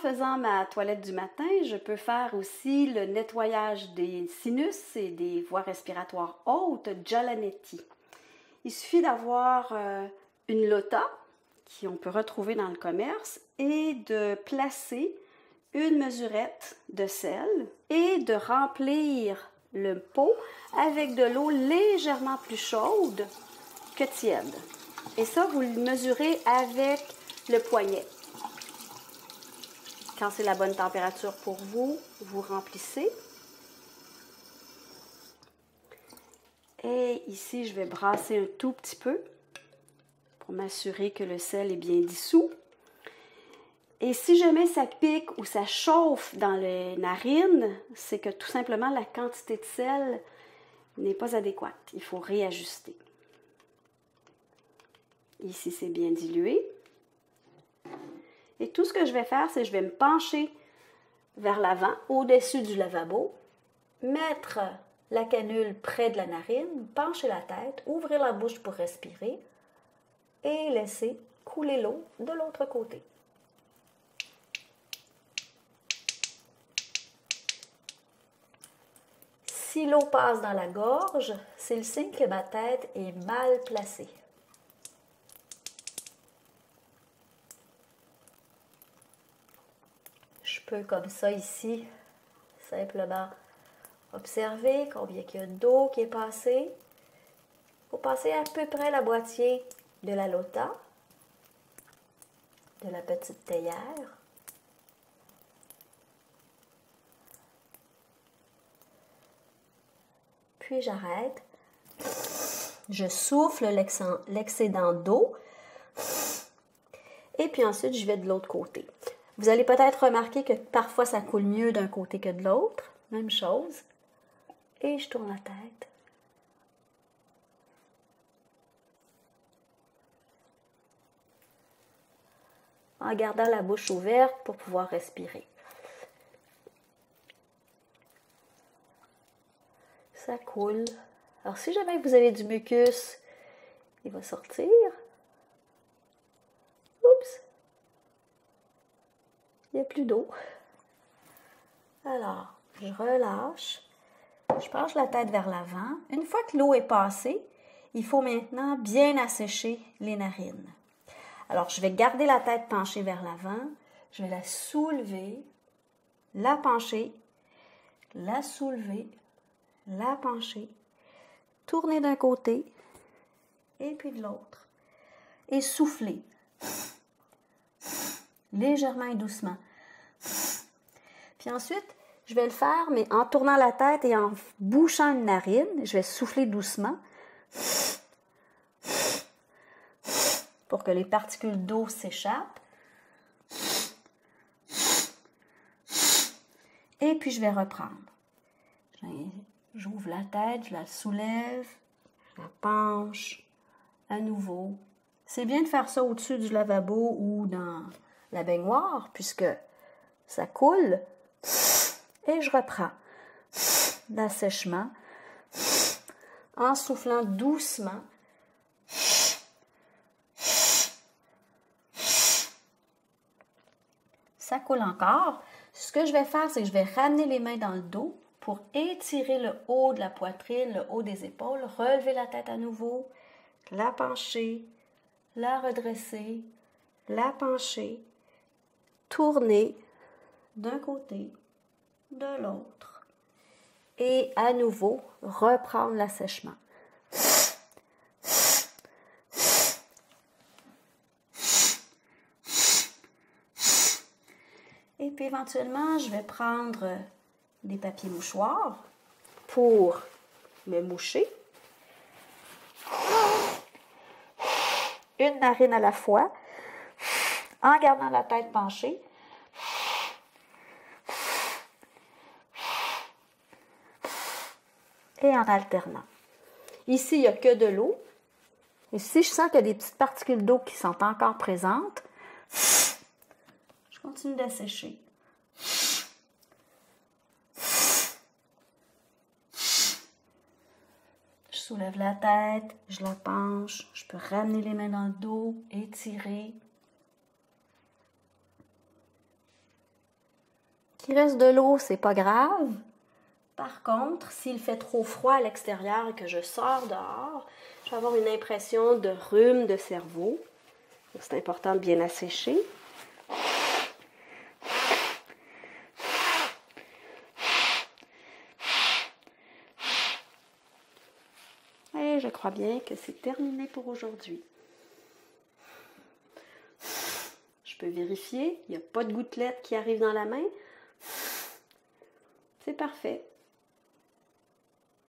faisant ma toilette du matin, je peux faire aussi le nettoyage des sinus et des voies respiratoires hautes, Jalanetti. Il suffit d'avoir une lota, qu'on peut retrouver dans le commerce, et de placer une mesurette de sel et de remplir le pot avec de l'eau légèrement plus chaude que tiède. Et ça, vous le mesurez avec le poignet. Quand c'est la bonne température pour vous, vous remplissez. Et ici, je vais brasser un tout petit peu pour m'assurer que le sel est bien dissous. Et si jamais ça pique ou ça chauffe dans les narines, c'est que tout simplement la quantité de sel n'est pas adéquate. Il faut réajuster. Ici, c'est bien dilué. Et tout ce que je vais faire, c'est que je vais me pencher vers l'avant, au-dessus du lavabo, mettre la canule près de la narine, pencher la tête, ouvrir la bouche pour respirer et laisser couler l'eau de l'autre côté. Si l'eau passe dans la gorge, c'est le signe que ma tête est mal placée. Je peux comme ça ici, simplement observer combien il y a d'eau qui est passée. Il faut passer à peu près la moitié de la lota, de la petite théière. Puis j'arrête. Je souffle l'excédent d'eau. Et puis ensuite, je vais de l'autre côté. Vous allez peut-être remarquer que parfois ça coule mieux d'un côté que de l'autre. Même chose. Et je tourne la tête. En gardant la bouche ouverte pour pouvoir respirer. Ça coule. Alors si jamais vous avez du mucus, il va sortir. Oups! Il n'y a plus d'eau. Alors, je relâche. Je penche la tête vers l'avant. Une fois que l'eau est passée, il faut maintenant bien assécher les narines. Alors, je vais garder la tête penchée vers l'avant. Je vais la soulever, la pencher, la soulever, la pencher, tourner d'un côté et puis de l'autre. Et souffler. Légèrement et doucement. Puis ensuite, je vais le faire, mais en tournant la tête et en bouchant une narine. Je vais souffler doucement pour que les particules d'eau s'échappent. Et puis, je vais reprendre. J'ouvre la tête, je la soulève, je la penche à nouveau. C'est bien de faire ça au-dessus du lavabo ou dans la baignoire, puisque ça coule. Et je reprends l'assèchement en soufflant doucement. Ça coule encore. Ce que je vais faire, c'est que je vais ramener les mains dans le dos pour étirer le haut de la poitrine, le haut des épaules, relever la tête à nouveau, la pencher, la redresser, la pencher, tourner d'un côté, de l'autre. Et à nouveau, reprendre l'assèchement. Et puis éventuellement, je vais prendre des papiers mouchoirs pour me moucher. Une narine à la fois, en gardant la tête penchée. Et en alternant. Ici, il n'y a que de l'eau. Et si je sens qu'il y a des petites particules d'eau qui sont encore présentes, je continue d'assécher. Je soulève la tête, je la penche, je peux ramener les mains dans le dos, étirer. Qu'il reste de l'eau, c'est pas grave. Par contre, s'il fait trop froid à l'extérieur et que je sors dehors, je vais avoir une impression de rhume de cerveau. C'est important de bien assécher. Et je crois bien que c'est terminé pour aujourd'hui. Je peux vérifier, il n'y a pas de gouttelettes qui arrivent dans la main. C'est parfait.